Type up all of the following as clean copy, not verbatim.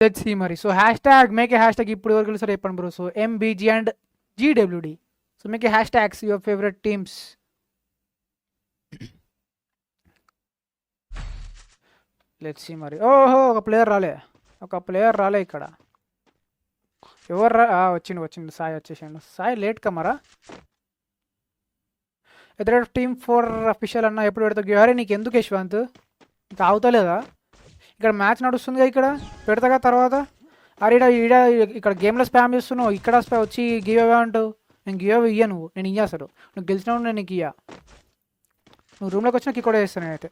Let's see మరి. So hashtag make a hashtag ఇప్పుడు ఎవరు గెలుస్తారో చెప్పండి bro. So MBG and GWD. So make a hashtags your favourite teams. Let's see మరి. ఓహో! ఒక ప్లేయర్ రాలే ఇక్కడ. ఎవరు వచ్చిండు సాయి వచ్చేసిండు. సాయి లేట్ కమరా. ఎదురు టీమ్ 4 అఫీషియల్ అన్న ఎప్పుడు పెడతా? అరే నీకు ఎందుకు యశ్వంత్, ఇంకా అవుతలేదా? ఇక్కడ మ్యాచ్ నడుస్తుందిగా, ఇక్కడ పెడతాగా తర్వాత. అరే ఇక్కడ గేమ్లో స్పామ్ చేస్తున్నావు, ఇక్కడ వచ్చి గివ్ అవే అంటావు. నేను గివ్ అవే ఇయ్య, నేను ఇయ్య అసలు. నువ్వు గెలిచినావు, నేను నీకు ఇయ్య. నువ్వు రూమ్లోకి వచ్చినా కిక్ కూడా చేస్తాను నేనైతే.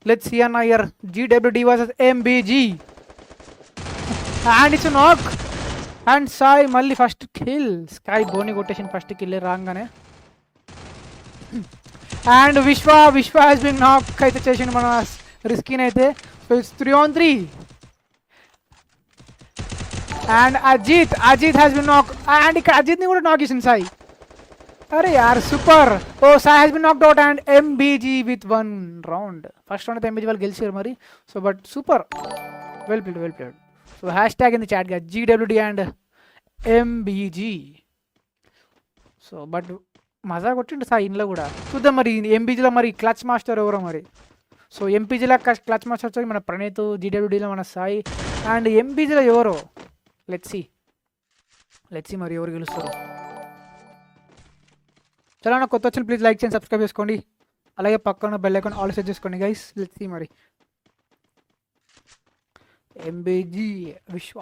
లెట్స్ సీ అన్న ఇయర్ GWD versus MBG. And it's knock. And Sai మళ్ళీ ఫస్ట్ కిల్. స్కై బోని కొట్టేసిన ఫస్ట్ కిల్ రాగానే. And Vishwa has been knock అయితే చేసిండు మన రిస్కీని అయితే. So it's 3-on-3. And Ajith has been knock. And ఇక్కడ అజిత్ని కూడా నాక్ చేసింది సాయి. అరే యార్ సూపర్. ఓ Sai has been knocked out and MBG with 1 round. First round అయితే ఎంబీజీ వాళ్ళు గెలిచారు మరి. So but super, well played. So hashtag in the chat గా GWD and MBG. So but మజా కొట్టిండు సాయి ఇంట్లో కూడా. చూద్దాం మరి ఎంబీజీలో మరి క్లచ్ మాస్టర్ ఎవరో మరి. సో ఎంపీజీలో క్లచ్ మాస్టర్ వచ్చి మన ప్రణీత్, జీడబ్ల్యూడీలో మన సాయి, అండ్ ఎంపీజీలో ఎవరో లెట్స్ సీ మరి ఎవరు గెలుస్తారు. చాలా నాకు కొత్త వచ్చిన ప్లీజ్ లైక్ చేయండి, సబ్స్క్రైబ్ చేసుకోండి. అలాగే పక్కన బెల్ ఐకాన్ ఆల్ సెట్ చేసుకోండి గైస్. లెట్స్ సీ మరి MBG Vishwa.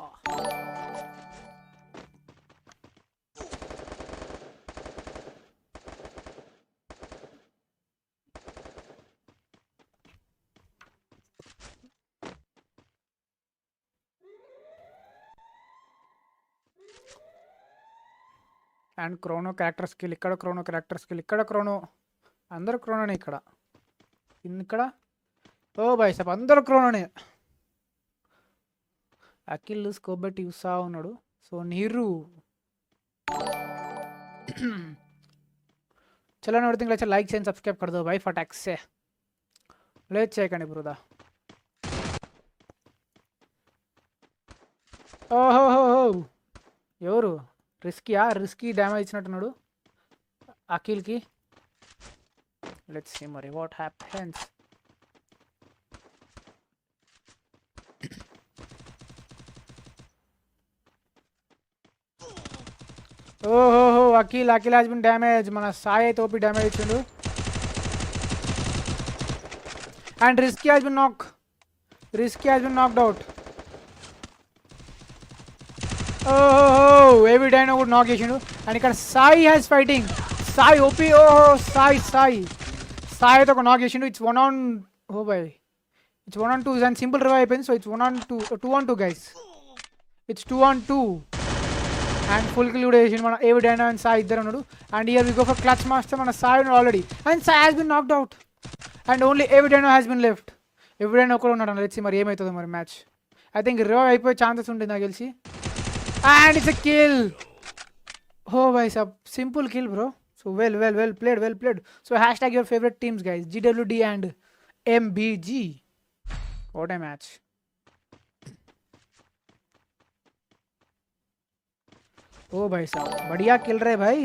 And క్రోనో character skill ఇక్కడ, ఇక్కడ క్రోనో. అందరూ క్రోనోనే ఇక్కడ. ఓ బాయ్ సాబ్ అందరూ క్రోనోనే. అఖిల్ స్కోప్ బట్టి యూసా ఉన్నాడు. సో నీరు చలో నడుతుంది. లైక్ చేయండి, సబ్స్క్రైబ్ కడదు బాయ్ ఫటాక్సే. లేట్ చేయకండి బ్రూదా. ఓహోహో ఎవరు రిస్కీ డ్యామేజ్ ఇచ్చినట్టున్నాడు అఖిల్కి. లెట్స్ సీ మరి వాట్ హ్యాపెన్స్. ఓహోహో అఖిల్ హాజ్ బిన్ డ్యామేజ్. మన సాయి అయితే ఓపీ డ్యామేజ్ ఇచ్చిండు. And Risky has been knocked out. ఓహో ఏవి డైనో కూడా నాక్ చేసిండు. అండ్ ఇక్కడ Sai has fighting. Sai OP. ఓహో సాయి అయితే ఒక నాక్ చేసిండు. It's 1-on-2 and simple revive అయిపోయింది. So it's 2-on-2 guys. It's 2-on-2 and full kill కూడా చేసిండు మన ఏవి డైనో అండ్ సాయి ఇద్దరు ఉన్నాడు. And here we go for clutch master. మన సాయి ఉన్నాడు already and Sai has been knocked out. And only AV Dino has been left. AV Dino ఒకరు ఉన్నాడు. Let's see మరి ఏమవుతుందో మరి మ్యాచ్. ఐ థింక్ రివైవ్ అయిపోయే ఛాన్సెస్ ఉంటుంది నాకు తెలిసి. And it's a kill. Oh boy, simple kill bro. So well played. So hashtag your favorite teams guys, GWD and MBG. What a match. Oh boy साहब बढ़िया kill रहे भाई.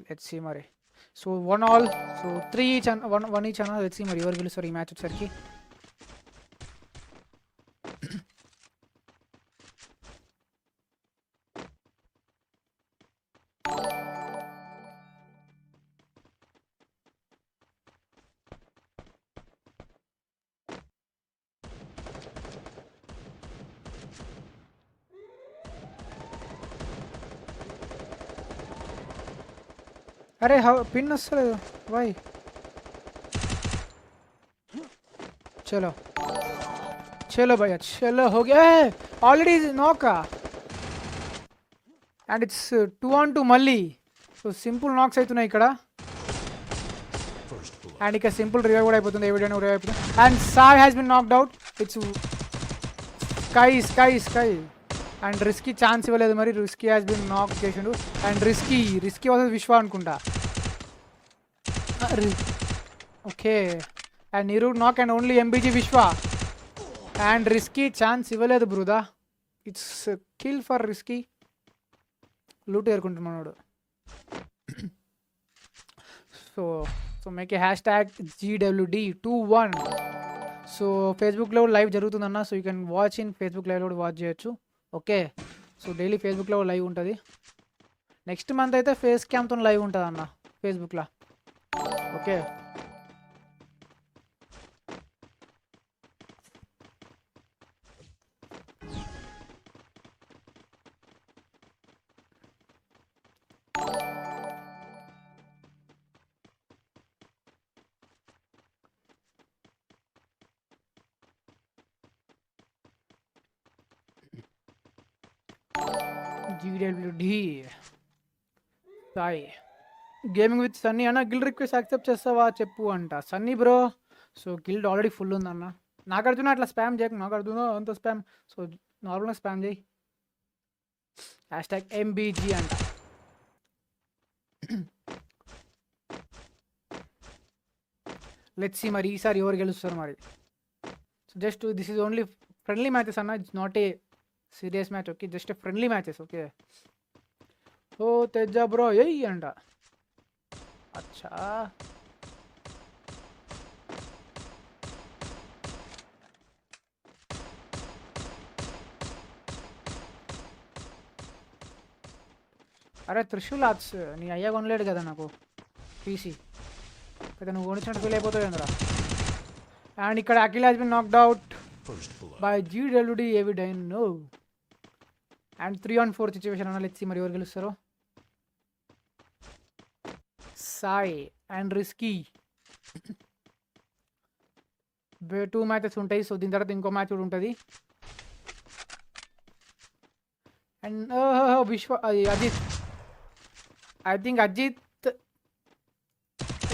Let's see Mare. So 1-all. So 3 each and 1 each అన్న. Let's see మరి ఎవరు గెలుస్తారు ఈ match వచ్చేసరికి. अरे पिन वस्तలేదు भाई. चलो भैया चलो हो गया. Already knock and it's 2-on-2 మళ్ళీ. సో సింపుల్ నాక్స్ అవుతున్నాయి ఇక్కడ. అండ్ ఇక సింపుల్ రివైవ్ కూడా అయిపోతుంది. ఏవిడైనా రివైవ్ అయిపోతుంది. And Sai has been knocked out. It's sky and Risky chance ఇవ్వలేదు మరి. రిస్కీ హ్యాస్ బిన్ నాక్ చేసిండు. అండ్ రిస్కీ వర్సెస్ విశ్వ అనుకుంటా. ఓకే అండ్ నీరు knock and only MBG Vishwa and Risky chance ఇవ్వలేదు బ్రూదా. It's kill for Risky. Loot ఏరుకుంటున్నాడు. So so make a hash tag GWD21. So ఫేస్బుక్లో లైవ్ జరుగుతుందన్న. So you can watch in Facebook లైవ్లో కూడా వాచ్ చేయొచ్చు. ఓకే సో డైలీ ఫేస్బుక్లో live ఉంటుంది. నెక్స్ట్ మంత్ అయితే ఫేస్ క్యామ్తో లైవ్ ఉంటుంది అన్న ఫేస్బుక్లో. Okay GWD Sai gaming with Sunny అన్న గిల్డ్ రిక్వెస్ట్ యాక్సెప్ట్ చేస్తావా చెప్పు అంట Sunny bro. So guild already full ఉందన్న. నాగార్జున అట్లా స్పామ్ చేయకు. నాగార్జున అంత స్పామ్. సో నార్మల్గా స్పామ్ చేయి. హ్యాష్ ట్యాగ్ MBG అంట. లెట్స్ సీ మరి ఈసారి ఎవరు గెలుస్తారు మరి. So just this is only friendly matches అన్న. It's not a serious match. Okay just friendly matches. Okay oh Tejja bro ఏయ్ అంట. అచ్చా అరే త్రిశూల్ ఆర్ట్స్ నీ అయ్యా కొనలేడు కదా నాకు PC. కదా నువ్వు కొనిచ్చినట్టు ఫీల్ అయిపోతావు ఏంద్రా. అండ్ ఇక్కడ Akhil has been knocked out by GWD ఎవిడైన్ నో. అండ్ 3-on-4 సిచ్యువేషన్ అన్న. లెట్స్ సీ మరి ఎవరు గెలుస్తారో. సాయి అండ్ రిస్కీ 2 మ్యాచెస్ ఉంటాయి. సో దీని తర్వాత ఇంకో మ్యాచ్ కూడా ఉంటుంది. And Vishwa Ajith I think Ajith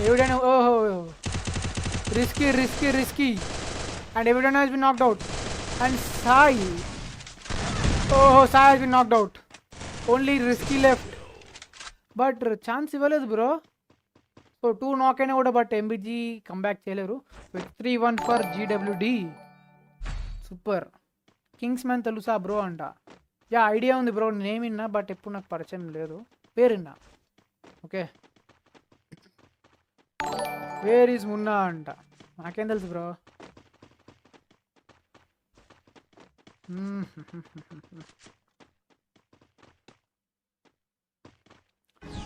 ఎవిడెన్. ఓహో రిస్కీ రిస్కీ రిస్కీ అండ్ ఎవిడెన్ has been knocked out. And Sai ఓహో Sai has been knocked out. Only Risky left but chance ఇవ్వలేదు బ్రో. సో 2 నాక్ అయినా కూడా బట్ MBG కంబ్యాక్ చేయలేరు. 3-1 for GWD. Super. Kings man తెలుసా బ్రో అంట. యా ఐడియా ఉంది బ్రో. నేమ్ విన్నా బట్ ఎప్పుడు నాకు పరిచయం లేదు. పేరు విన్నా. ఓకే వేర్ ఈజ్ మున్నా అంట. నాకేం తెలుసు బ్రో.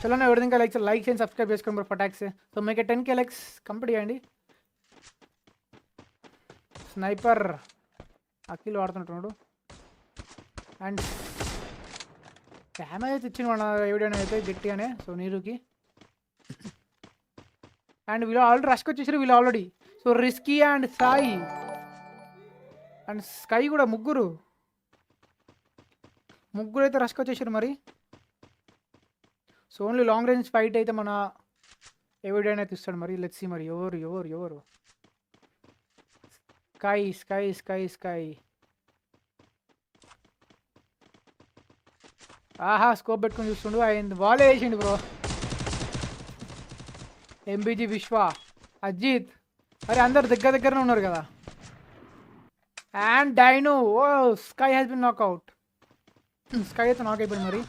చలో నా ఎవరిది ఇంకా లైక్ చేయండి సబ్స్క్రైబ్ చేసుకోండి బ్రో పటాక్స్. సో మీకు 10K లైక్స్ కంప్లీట్ చేయండి. స్నైపర్ అఖిల్ వాడుతుంటున్నాడు. అండ్ డ్యామేజ్ అయితే ఇచ్చిన మన ఎవడైనా అయితే గట్టిగానే. సో నీరుకి అండ్ వీళ్ళు ఆల్రెడీ రష్కి వచ్చేసారు వీళ్ళు already. So risky and Sai and sky కూడా ముగ్గురు అయితే రష్కి వచ్చేసారు మరి. So only long range fight అయితే మన ఎవడైనా తీస్తాడు మరి. లెట్స్ సీ మరి ఎవరు. స్కై ఆహా స్కోప్ పెట్టుకుని చూస్తుండు. అయింది వాళ్ళే వేసిండు బ్రో. MBG విశ్వ అజిత్ అరే అందరు దగ్గరనే ఉన్నారు కదా. And Dino oh Sky has been knockout. Sky అయితే నాక్ అయిపోయింది మరి.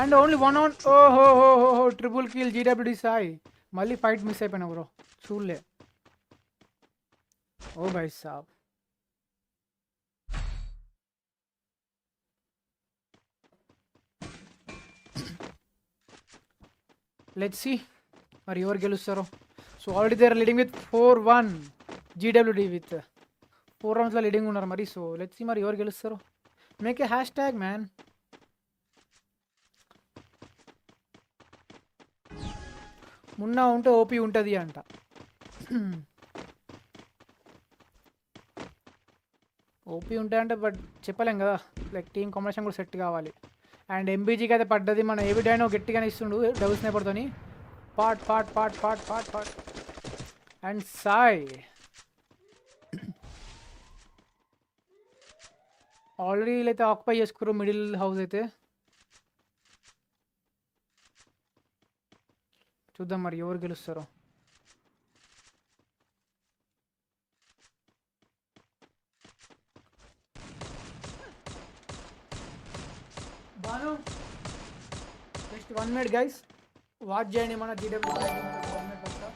And only 1-on. ఓహో ట్రిపుల్ కిల్ GWD సాయి. మళ్ళీ ఫైట్ మిస్ అయిపోయినా బ్రో చూడలే. ఓ భాయ్ సాబ్ లెట్స్ సీ మరి ఎవరు గెలుస్తారో. So already they are leading with 4-1 GWD with 4 roundsలో లీడింగ్ ఉన్నారు మరి. సో లెట్స్ సీ మరి ఎవరు గెలుస్తారో. Make a hash tag man. Munna ఉంటే ఓపీ ఉంటుంది అంట. ఓపీ ఉంటాయంటే బట్ చెప్పలేం కదా. లైక్ టీమ్ కాంబినేషన్ కూడా సెట్ కావాలి. అండ్ ఎంబీజీకి అయితే పడ్డది. మన ఏవి డైనో గట్టిగానే ఇస్తుండు డబుల్ స్నైపర్తోని. పాట్ పాట్ పాట్ పాట్ పాట్ పాట్ అండ్ సాయ్ ఆల్రెడీ వీళ్ళైతే ఆక్యుపై చేసుకున్నారు మిడిల్ హౌస్ అయితే. చూద్దాం మరి ఎవరు గెలుస్తారో. Bhanu next 1 minute guys watch చేయండి మన జీడబ్ల్యూ 1 మినిట్ వస్తా.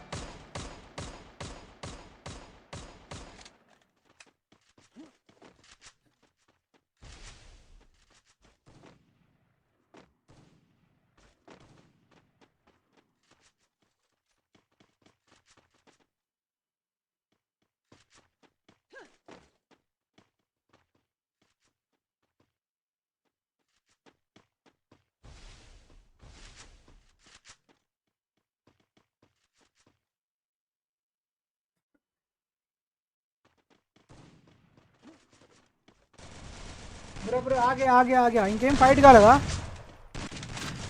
బ్రో ఆగే ఆగే ఆగే ఇంకేం ఫైట్ కాలేదా?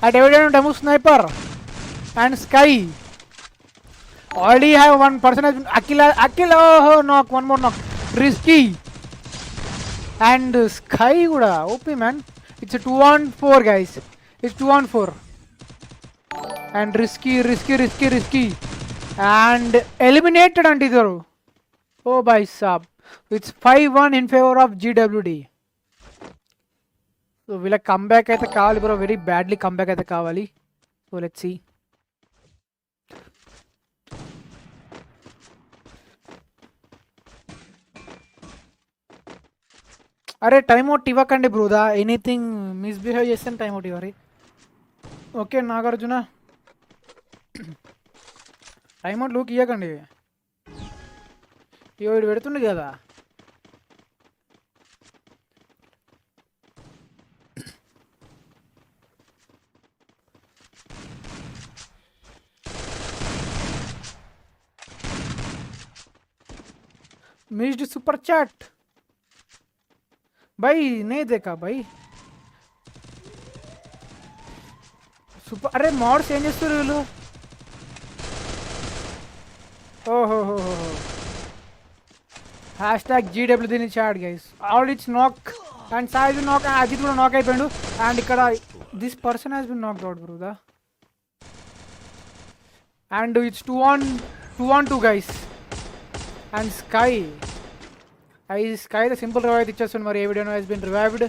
అట్ ఎవరైనా demo sniper and sky already have one person has been Akil oh knock one more knock risky and sky kuda OP man. It's a 2-on-4 guys, it's 2-on-4 and risky and eliminated antidaru. Oh bhai sab, it's 5-1 in favor of GWD. So will a comeback aithe kavali bro, very badly comeback aithe kavali. So let's see. అరే time out ఇవ్వకండి బ్రూదా, anything misbehave చేస్తే time out ఇవ్వరి. Okay Nagarjuna time out లూక్ ఇవ్వకండి. వీడు పెడుతుండే కదా. Missed super chat भाई नहीं देखा भाई. सुपर अरे मॉड चेंज చేస్తారు వీళ్ళు. ఓహో #GW దీని chat guys. Already it's knock and Sai will knock, Ajith కూడా నాక్ అయిపోయాడు. అండ్ ఇక్కడ this person has been knocked out బ్రూదా. And it's 2-on-2 guys. And Sky the simple revive ఇచ్చేస్తుంది మరి. A video has been revived.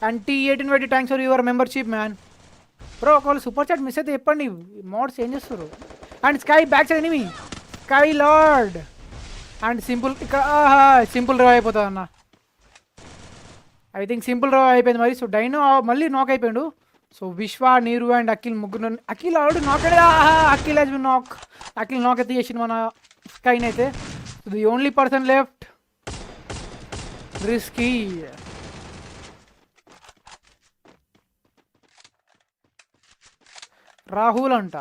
And T18 wait thanks for your membership man. Bro ఒకవేళ super chat miss అయితే చెప్పండి, mods ఏం చేస్తారు. And Sky back side enemy Sky lord. And simple ఇక్కడ simple revive అయిపోతుంది అన్న. ఐ థింక్ సింపుల్ రివైవ్ అయిపోయింది మరి. సో డైనో మళ్ళీ నాక్ అయిపోయాడు. సో విశ్వ, నీరు అండ్ అఖిల్ ముగ్గురు. అఖిల్ ఆల్రెడీ నాక్ అయ్యాడు. అఖిల్ హెస్ బిన్ నాక్. అఖిల్ నాక్ అయితే చేసింది మన స్కైని అయితే. The only person left Risky. Rahul అంట.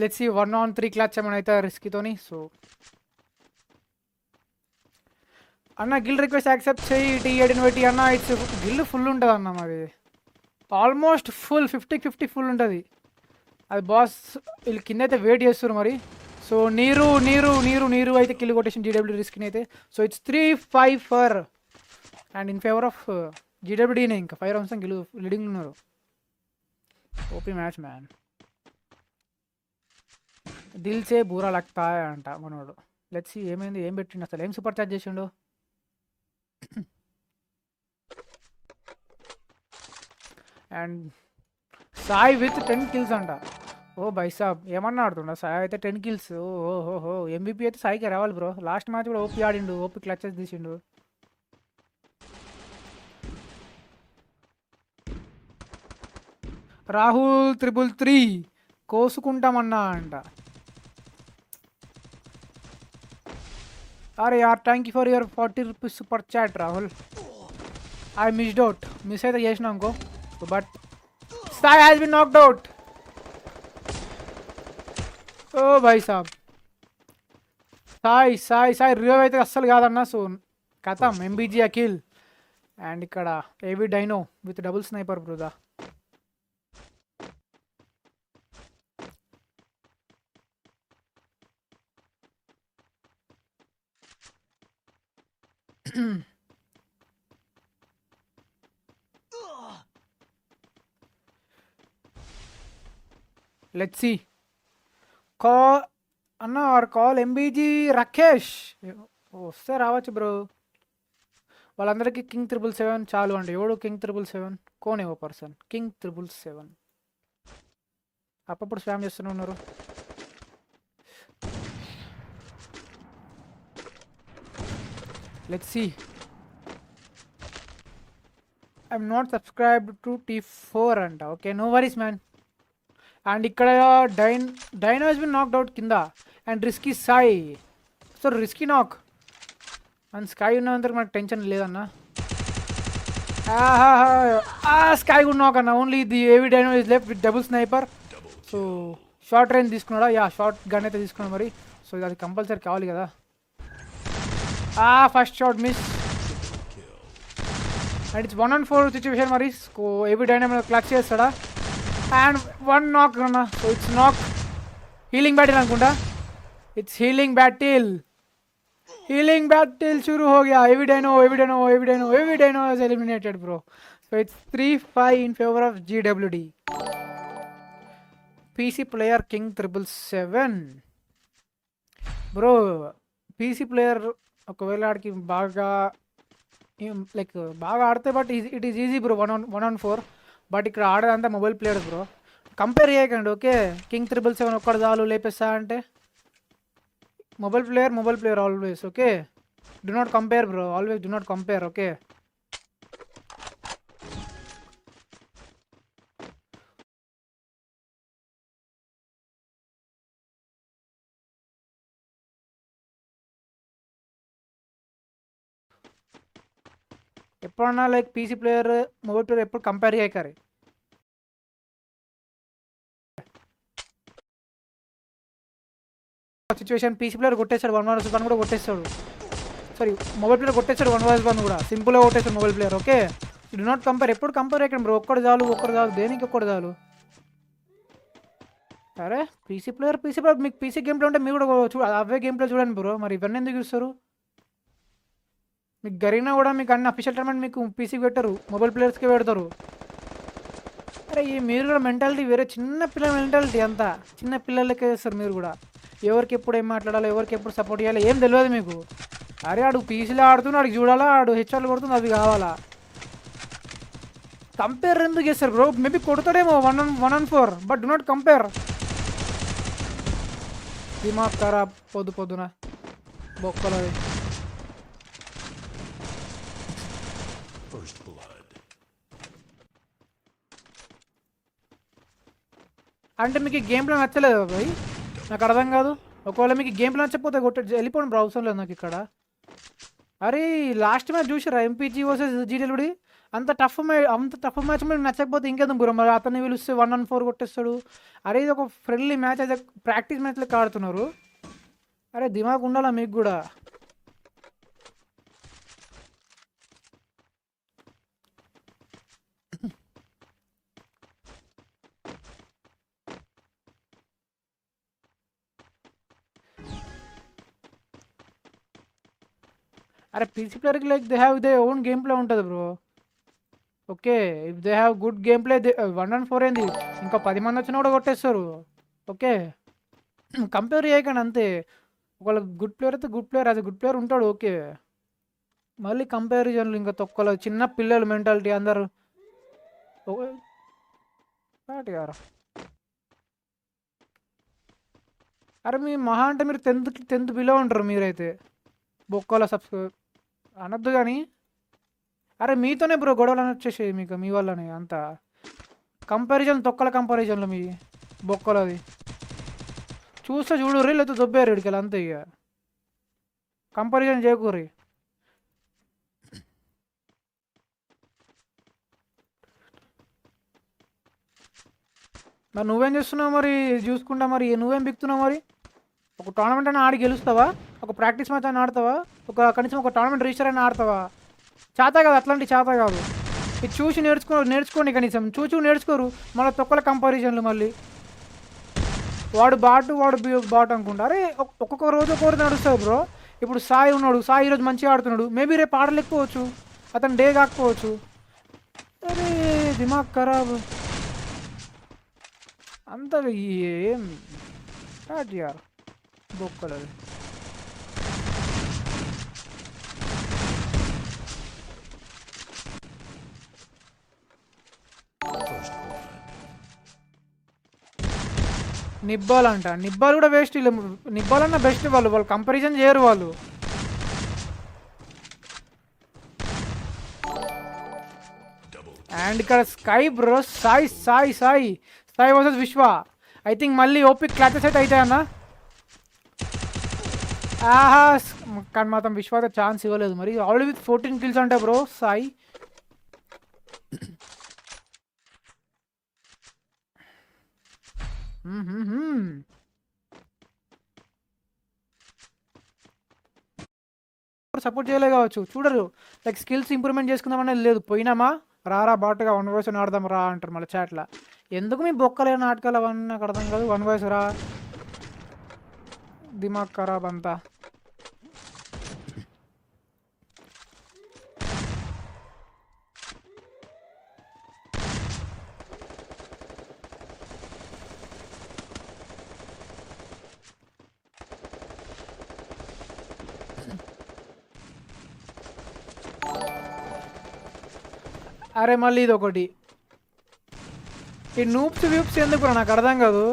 లెట్స్ సీ 1-on-3 క్లాచ్ ఏమైనా అయితే రిస్కీతోని. సో అన్న గిల్ రిక్వెస్ట్ యాక్సెప్ట్ చేయి T18 పెట్టి అన్న. ఇట్స్ గిల్ ఫుల్ ఉంటుంది అన్న మరి, ఆల్మోస్ట్ ఫుల్ 50-50 ఫుల్ ఉంటుంది అది. బాస్ వీళ్ళు కింద అయితే వెయిట్ చేస్తారు మరి. సో నీరు అయితే కిల్ కొట్టేషన్ GW రిస్క్ని అయితే. So it's 3-5 and in favour of GWDనే. ఇంకా 5 రౌండ్స్ గిల్ లీడింగ్ ఉన్నారు. OP match man. దిల్ సే బూరా లగ్తా అంట మనోడు. లెట్స్ సీ ఏమైంది, ఏం పెట్టిండు అసలు, ఏం సూపర్ చార్జ్ చేసిండు. అండ్ సాయి విత్ 10 kills అంట. ఓ బై సాబ్ ఏమన్నా ఆడుతుండ సాయి అయితే 10 kills. ఓహో MVP అయితే సాయికి రావాలి బ్రో. లాస్ట్ మ్యాచ్ కూడా ఓపీ ఆడిండు, ఓపీ క్లచెస్ తీసిండు. రాహుల్ 333 కోసుకుంటామన్నా అంట. అరే యార్ thank you for your 40 rupees super chat Rahul. I missed out, miss అయితే చేసినా ఇంకో. But Sai has been knocked out. ఓ భాయ్ సాబ్ సాయి రివైవ్ అయితే అస్సలు కాదన్నా. సో కథం MBG అఖిల్ అండ్ ఇక్కడ AV Dino with double sniper బ్రోదా. లెట్స్ సి కాల్ అన్న ఆర్ కాల్ ఎంబీజీ రాకేష్ వస్తే రావచ్చు బ్రో. వాళ్ళందరికీ కింగ్ 777 చాలు అండి. ఎవడు కింగ్ 777? కోనే ఓ పర్సన్ కింగ్ 777 అప్పుడు స్పామ్ చేస్తూనే ఉన్నారు. Let's see. I'm not subscribed to T4 అంట. Okay no worries man. And ఇక్కడ Dino has been knocked out కింద. And Risky Sai. So Risky knock and Sky ఉన్నంతకు మనకు టెన్షన్ లేదన్న. స్కై కూడా నాక్ అన్న. Only the AV Dino is left with double sniper. So short range తీసుకున్నాడా? Yeah short gun అయితే తీసుకున్నాడు మరి. సో ఇది అది కంపల్సరీ కావాలి కదా. First shot miss. And it's 1-on-4 situation మరి. సో ఏవి డైనో క్లచ్ చేస్తాడా? అండ్ 1 నాక్ అన్న. So it's knock. Healing battle అనుకుంటా. It's healing battle. Healing battle शुरू हो गया. Every dino is eliminated bro. So it's 3-5 in favor of GWD. PC player king 777 bro. PC player ఒకవేళ ఆడికి బాగా like బాగా ఆడితే but it is easy bro 1-on-4. But ఇక్కడ ఆడేదంతా మొబైల్ ప్లేయర్స్ బ్రో. కంపేర్ చేయకండి ఓకే. కింగ్ 777 ఒక్కడు చాలు లేపేస్తా అంటే. Mobile player always okay. Do not compare bro. Always do not compare okay. ఎప్పుడన్నా like PC player mobile player ఎప్పుడు compare చేయకరి. సిచ్యువేషన్ పీసీ ప్లేయర్ కొట్టేస్తాడు 1-1 కూడా కొట్టేస్తాడు. సారీ మొబైల్ ప్లేయర్ కొట్టేస్తాడు 1-1 కూడా సింపుల్గా కొట్టేస్తాడు mobile player okay. Do not compare. ఎప్పుడు కంపేర్ చేయకండి బ్రో. ఒక్కడు చాలు దేనికి ఒక్కడు చాలు. అరే పీసీ ప్లేయర్ మీకు పీసీ గేమ్ ప్లే ఉంటే మీరు కూడా అవే గేమ్ ప్లే చూడండి బ్రో. మరి ఇవన్నీ ఎందుకు చూస్తారు? మీకు గరీనా కూడా మీకు అన్ని అఫీషియల్ టోర్నమెంట్ మీకు పీసీకి పెట్టరు, మొబైల్ ప్లేయర్స్కే పెడతారు. అరే ఈ మీరు కూడా మెంటాలిటీ వేరే. చిన్న పిల్లల మెంటాలిటీ అంతా చిన్న పిల్లలకే చేస్తారు మీరు కూడా. ఎవరికి ఎప్పుడు ఏం మాట్లాడాలో ఎవరికి ఎప్పుడు సపోర్ట్ చేయాలో ఏం తెలియదు మీకు. అరే ఆడు పీసీలో ఆడుతున్నా ఆడికి చూడాలా, ఆడు హెచ్ఆర్లు కొడుతుంది అది కావాలా. కంపేర్ ఎందుకు చేస్తారు బ్రో? మేబీ కొడతాడేమో 1-on-4 but do not compare. దిమాగ్ ఖరాబ్ పొద్దున బొక్కలది. అంటే మీకు ఈ గేమ్ ప్లే నచ్చలేదు బాయ్? నాకు అర్థం కాదు. ఒకవేళ మీకు గేమ్ ప్లే నచ్చకపోతే వెళ్ళిపోండి బ్రో. అవసరం లేదు నాకు ఇక్కడ. అరే లాస్ట్ మ్యాచ్ చూసారా ఎంపీజీ వర్సెస్ జీడబ్ల్యూడి? అంత టఫ్ మ్యాచ్ మీకు నచ్చకపోతే ఇంకేదో బ్రో. మరి అతన్ని పిలిస్తే 1-on-4 కొట్టేస్తాడు. అరే ఇది ఒక ఫ్రెండ్లీ మ్యాచ్ అయితే ప్రాక్టీస్ మ్యాచ్ లెక్క ఆడుతున్నారు. అరే దిమాగ్ ఉండాలా మీకు కూడా. అరే పీసీ ప్లేయర్కి like they have they own game play ఉంటుంది bro okay. If they have good game play 1-on-4 ఏంది ఇంకా 10 మంది వచ్చినా కూడా కొట్టేస్తారు ఓకే. కంపేర్ చేయకండి అంతే. ఒకవేళ గుడ్ ప్లేయర్ అయితే గుడ్ ప్లేయర్ గుడ్ ప్లేయర్ ఉంటాడు ఓకే. మళ్ళీ కంపారిజన్లు ఇంకా తొక్కలో చిన్న పిల్లలు మెంటాలిటీ అందరు గారు. అరే మీ మహా అంటే మీరు 10th బిలో ఉంటారు మీరైతే. బొక్కలో అనొద్దు కానీ. అరే మీతోనే బ్రో గొడవలు అని వచ్చేసాయి మీకు మీ వల్లనే అంతా. కంపారిజన్ తొక్కల కంపారిజన్లు మీ బొక్కలది చూస్తే చూడుర్రి లేకపోతే దొబ్బారు ఇడికి అంతే. ఇక కంపారిజన్ చేయకూర్రి. మరి నువ్వేం చేస్తున్నావు మరి చూసుకుంటా? మరి నువ్వేం బిక్తున్నావు మరి? ఒక టోర్నమెంట్ అయినా ఆడి గెలుస్తావా? ఒక ప్రాక్టీస్ మ్యాచ్ అయినా ఆడతావా? కనీసం ఒక టోర్నమెంట్ రిజిస్టర్ అయినా ఆడతావా? చేత కాదు, అట్లాంటి చేత కాదు. ఇది చూసి నేర్చుకోండి కనీసం. చూసి నేర్చుకోరు, మళ్ళీ తొక్కల కంపారిజన్లు మళ్ళీ. వాడు బాటు అనుకుంటా. అరే ఒక్కొక్క రోజు ఒక్కొక్కరు నడుస్తుంది బ్రో. ఇప్పుడు సాయి ఉన్నాడు, సాయి ఈరోజు మంచిగా ఆడుతున్నాడు, మేబీ రేపు ఆడలేకపోవచ్చు, అతను డే కాకపోవచ్చు. అరే దిమాగ్ ఖరాబ్ అంత ఏం స్టార్ట్ యార్ బొక్కలది. నిబ్బాల్ అంట, నిబ్బాల్ కూడా వేస్ట్. నిబ్బాల్ అన్న బెస్ట్, వాళ్ళు కంపారిజన్ చేయరు వాళ్ళు. అండ్ ఇక్కడ స్కై బ్రో, సాయి వర్సెస్ విశ్వ. ఐ థింక్ మళ్ళీ ఓపీ క్లాచెస్ అయితే అవుతాయి అన్న. ఆహా, కానీ మాత్రం విశ్వ అయితే ఛాన్స్ ఇవ్వలేదు మరి. ఆల్రెడీ విత్ 14 kills అంటే బ్రో సాయి. సపోర్ట్ చేయలే కావచ్చు, చూడరు. లైక్ స్కిల్స్ ఇంప్రూవ్మెంట్ చేసుకుందామనేది లేదు. పోయినామా రారా బాటుగా 1 vs 1 ఆడదాం రా అంటారు మళ్ళీ చాట్లో. ఎందుకు మీ బొక్కలే నాటకాలు అవన్నీ నాకు అర్థం కాదు. 1 vs రా, దిమాగ్ ఖరాబ్ అంతా. అరే మళ్ళీ ఇది ఒకటి, ఈ నూప్స్ వ్యూప్స్ ఎందుకు నాకు అర్థం కాదు.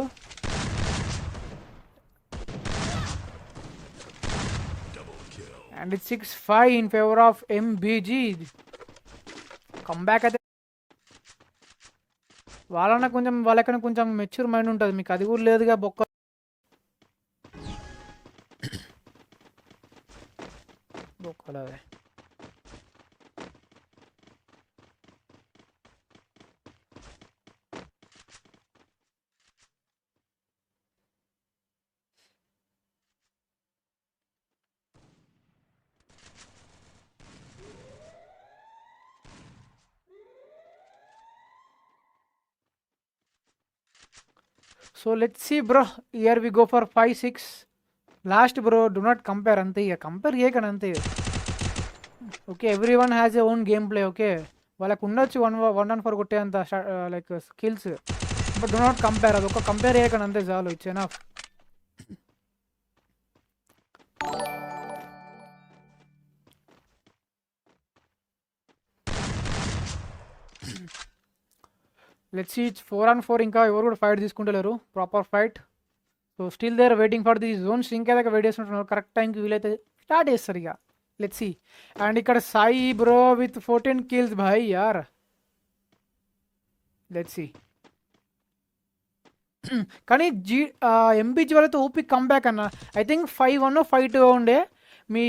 And it 6-5 in favour of MBG. Comeback అయితే వాళ్ళకన్నా కొంచెం మెచ్యూర్ మైండ్ ఉంటుంది, మీకు అది కూడా లేదుగా బొక్క. బొక్కలదే. So let's see bro, here we go for 5-6 last bro. Do not compare అంతే, ఇక కంపేర్ చేయకండి అంతే. Okay, every one has a own game play. Okay, వాళ్ళకు ఉండొచ్చు 1-4 కొట్టే అంత like skills, but do not compare. అది ఒక కంపేర్ చేయకండి అంతే చాలు. It's enough. Let's see 4-4. ఇంకా ఎవరు కూడా ఫైట్ తీసుకుంటలేరు, proper fight. So still there waiting for the zone sync ఏదాకా wait చేస్తుంటున్నారు. కరెక్ట్ టైంకి వీలైతే స్టార్ట్ చేస్తారు ఇక. Let's see. అండ్ ఇక్కడ సాయి బ్రో విత్ 14 kills భాయ్ యార్. Let's see. కానీ ఎంబీజీ వాళ్ళతో ఓపీ కంబ్యాక్ అన్న. ఐ థింక్ 5-1 5-2 ఉండే. మీ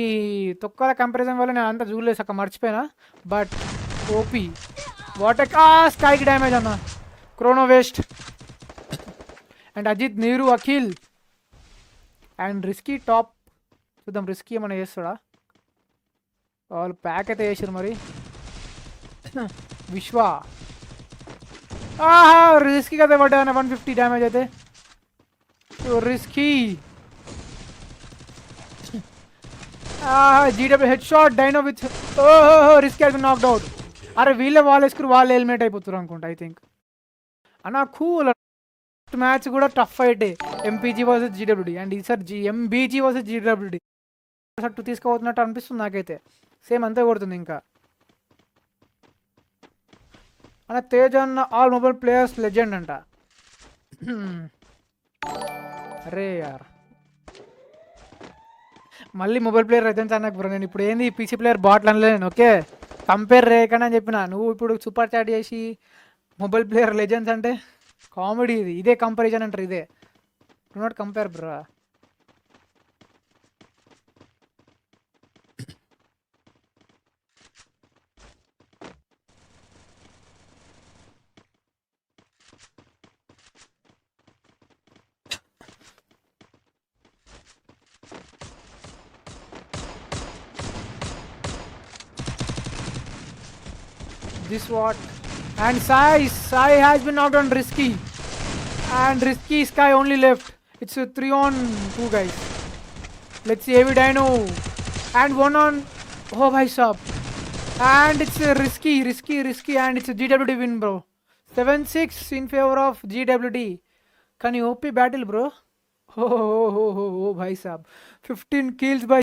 తొక్కల కంపారిజన్ వల్ల నేను అంతా చూడలేదు, అక్కడ మర్చిపోయినా. బట్ ఓపీ వాట్ స్కైకి డ్యామేజ్ అన్న, క్రోనో వేస్ట్. అండ్ అజిత్, నీరు, అఖిల్ అండ్ రిస్కీ టాప్. చూద్దాం రిస్కీ ఏమైనా చేస్తాడా. వాళ్ళు ప్యాక్ అయితే చేసారు మరి. విశ్వ రిస్కీ కదా పడ్డా 150 డ్యామేజ్ అయితే. Risky GW head shot dino with risky has been knocked out. అరే వీళ్ళే వాళ్ళు వేసుకుని వాళ్ళు ఎలిమినేట్ అయిపోతారు అనుకుంటా ఐ థింక్ అన్న. కూల్ మ్యాచ్ కూడా tough fight, MPG versus GWD. And ఈసారి ఎంబీజీ వర్సెస్ జీడబ్ల్యూడి సట్టు తీసుకోబోతున్నట్టు అనిపిస్తుంది నాకైతే. సేమ్ అంతే కొడుతుంది ఇంకా అన్న. తేజ్ అన్న ఆల్ మొబైల్ ప్లేయర్స్ లెజెండ్ అంట. అరే యార్ మళ్ళీ మొబైల్ ప్లేయర్ లెజెండ్స్ అన్నకు బ్రో. నేను ఇప్పుడు ఏంది పీసీ ప్లేయర్ బాట్లు అనలేను. ఓకే, కంపేర్ రేయకండి అని చెప్పిన. నువ్వు ఇప్పుడు సూపర్ చాట్ చేసి మొబైల్ ప్లేయర్ లెజెండ్స్ అంటే కామెడీ. ఇదే కంపారిజన్ అంటారు, ఇదే. Do not compare bro. This what? And Sai has been knocked on Risky. And Risky Sky only left. It's a 3 on 2 guys. Let's see Heavy Dino. And 1 on... Oh bhai sab. And it's a Risky. And it's a GWD win bro. 7-6 in favor of GWD. Can you OP battle bro? Oh bhai sab. 15 kills by